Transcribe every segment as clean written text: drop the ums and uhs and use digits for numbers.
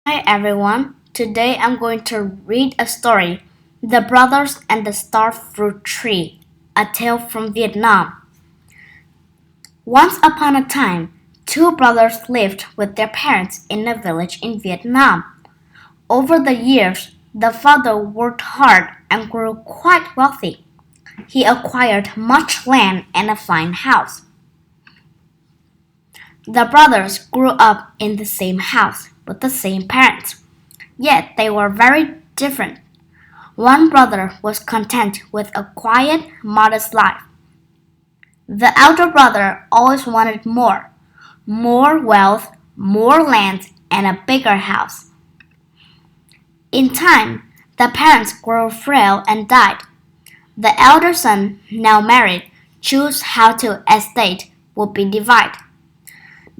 Hi everyone. Today I'm going to read a story, The Brothers and the Star Fruit Tree, a tale from Vietnam. Once upon a time, two brothers lived with their parents in a village in Vietnam. Over the years, the father worked hard and grew quite wealthy. He acquired much land and a fine house. The brothers grew up in the same house with the same parents. Yet they were very different. One brother was content with a quiet, modest life. The elder brother always wanted more wealth, more land, and a bigger house. In time, the parents grew frail and died. The elder son, now married, chose how the estate would be divided.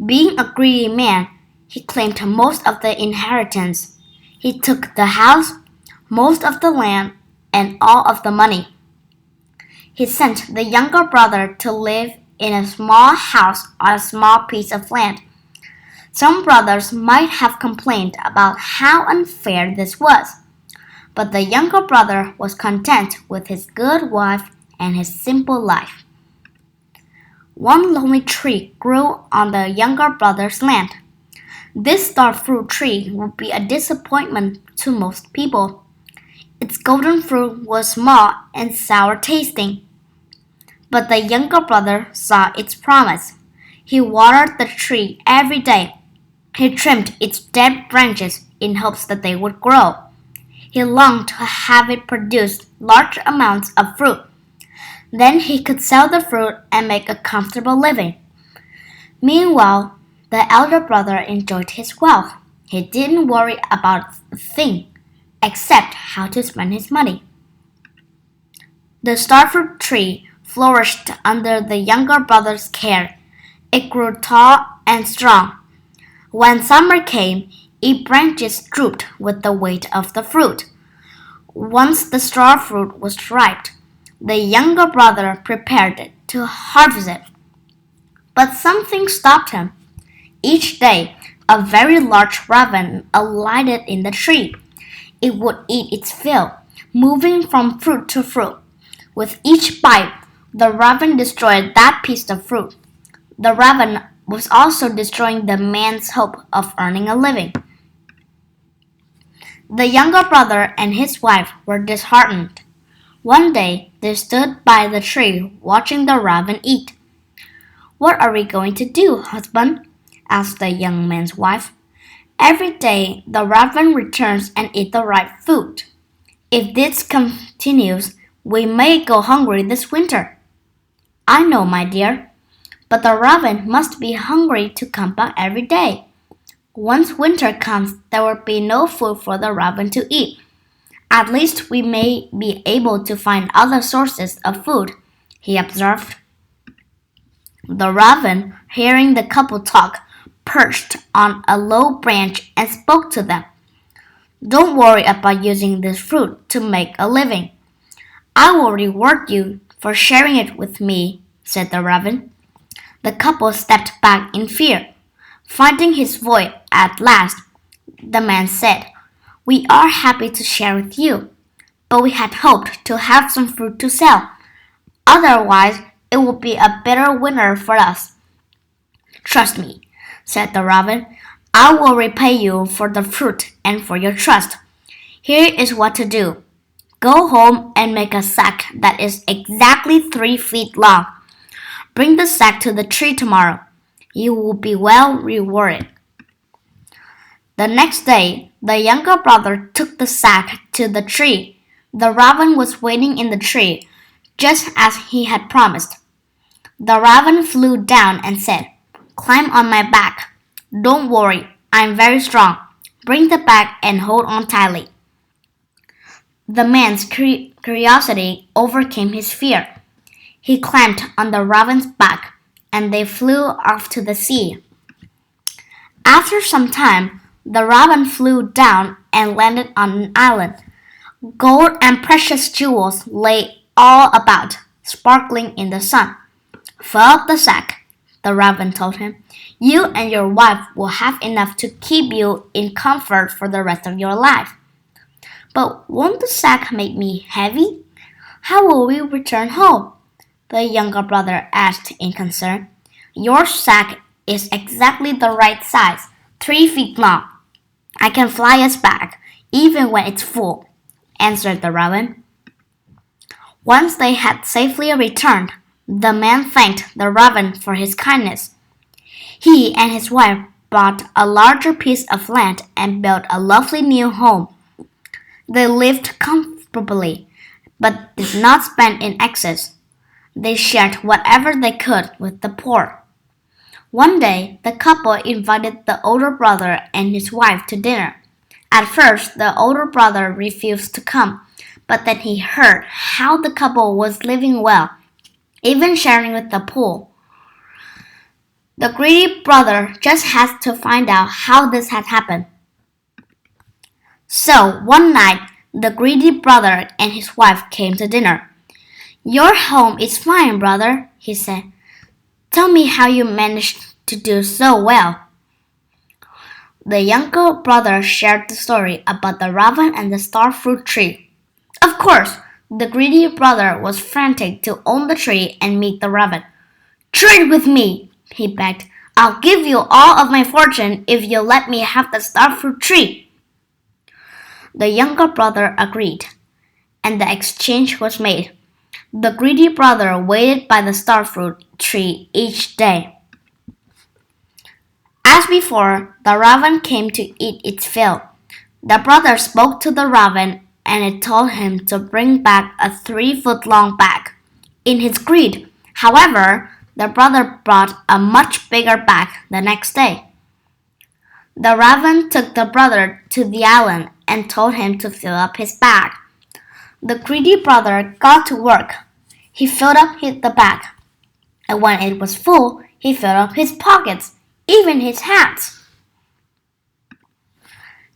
Being a greedy man, he claimed most of the inheritance. He took the house, most of the land, and all of the money. He sent the younger brother to live in a small house on a small piece of land. Some brothers might have complained about how unfair this was, but the younger brother was content with his good wife and his simple life. One lonely tree grew on the younger brother's land. This star fruit tree would be a disappointment to most people. Its golden fruit was small and sour tasting. But the younger brother saw its promise. He watered the tree every day. He trimmed its dead branches in hopes that they would grow. He longed to have it produce large amounts of fruit. Then he could sell the fruit and make a comfortable living. Meanwhile, the elder brother enjoyed his wealth. He didn't worry about a thing except how to spend his money. The starfruit tree flourished under the younger brother's care. It grew tall and strong. When summer came, its branches drooped with the weight of the fruit. Once the starfruit was ripe, the younger brother prepared to harvest it. But something stopped him. Each day, a very large raven alighted in the tree. It would eat its fill, moving from fruit to fruit. With each bite, the raven destroyed that piece of fruit. The raven was also destroying the man's hope of earning a living. The younger brother and his wife were disheartened. One day, they stood by the tree watching the raven eat. "What are we going to do, husband?" asked the young man's wife. "Every day the raven returns and eats the ripe fruit. If this continues, we may go hungry this winter." "I know, my dear, but the raven must be hungry to come back every day. Once winter comes, there will be no food for the raven to eat. At least we may be able to find other sources of food," he observed. The raven, hearing the couple talk, perched on a low branch and spoke to them. "Don't worry about using this fruit to make a living. I will reward you for sharing it with me," said the raven. The couple stepped back in fear. Finding his voice at last, the man said, "We are happy to share with you, but we had hoped to have some fruit to sell. Otherwise, it would be a bitter winter for us." "Trust me," said the raven. "I will repay you for the fruit and for your trust. Here is what to do. Go home and make a sack that is exactly 3 feet long. Bring the sack to the tree tomorrow. You will be well rewarded." The next day, the younger brother took the sack to the tree. The raven was waiting in the tree, just as he had promised. The raven flew down and said, "Climb on my back. Don't worry, I'm very strong. Bring the bag and hold on tightly." The man's curiosity overcame his fear. He climbed on the raven's back, and they flew off to the sea. After some time, the raven flew down and landed on an island. Gold and precious jewels lay all about, sparkling in the sun. "Fill up the sack," the raven told him. You and your wife will have enough to keep you in comfort for the rest of your life. But won't the sack make me heavy? How will we return home? The younger brother asked in concern. Your sack is exactly the right size, 3 feet long. I can fly us back, even when it's full, answered the raven. Once they had safely returned, the man thanked the raven for his kindness. He and his wife bought a larger piece of land and built a lovely new home. They lived comfortably, but did not spend in excess. They shared whatever they could with the poor. One day, the couple invited the older brother and his wife to dinner. At first, the older brother refused to come, but then he heard how the couple was living well, even sharing with the poor. The greedy brother just had to find out how this had happened. So, one night, the greedy brother and his wife came to dinner. Your home is fine, brother, he said. Tell me how you managed to do so well. The younger brother shared the story about the raven and the starfruit tree. Of course, the greedy brother was frantic to own the tree and meet the raven. Trade with me, he begged. I'll give you all of my fortune if you let me have the starfruit tree. The younger brother agreed, and the exchange was made. The greedy brother waited by the starfruit tree each day. As before, the raven came to eat its fill. The brother spoke to the raven, and it told him to bring back a 3-foot-long bag. In his greed, however, the brother brought a much bigger bag the next day. The raven took the brother to the island and told him to fill up his bag. The greedy brother got to work. He filled up the bag, and when it was full, he filled up his pockets, even his hands.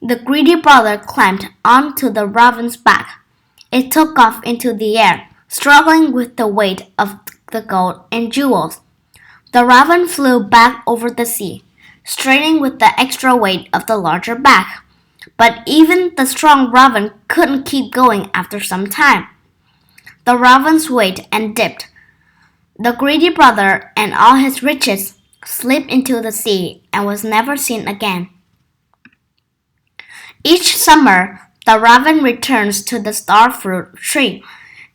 The greedy brother climbed onto the raven's back. It took off into the air, struggling with the weight of the gold and jewels. The raven flew back over the sea, straining with the extra weight of the larger bag. But even the strong raven couldn't keep going after some time. The raven swayed and dipped. The greedy brother and all his riches slipped into the sea and was never seen again. Each summer, the raven returns to the starfruit tree,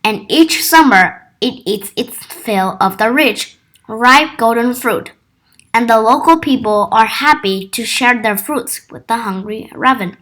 and each summer it eats its fill of the rich, ripe golden fruit, and the local people are happy to share their fruits with the hungry raven.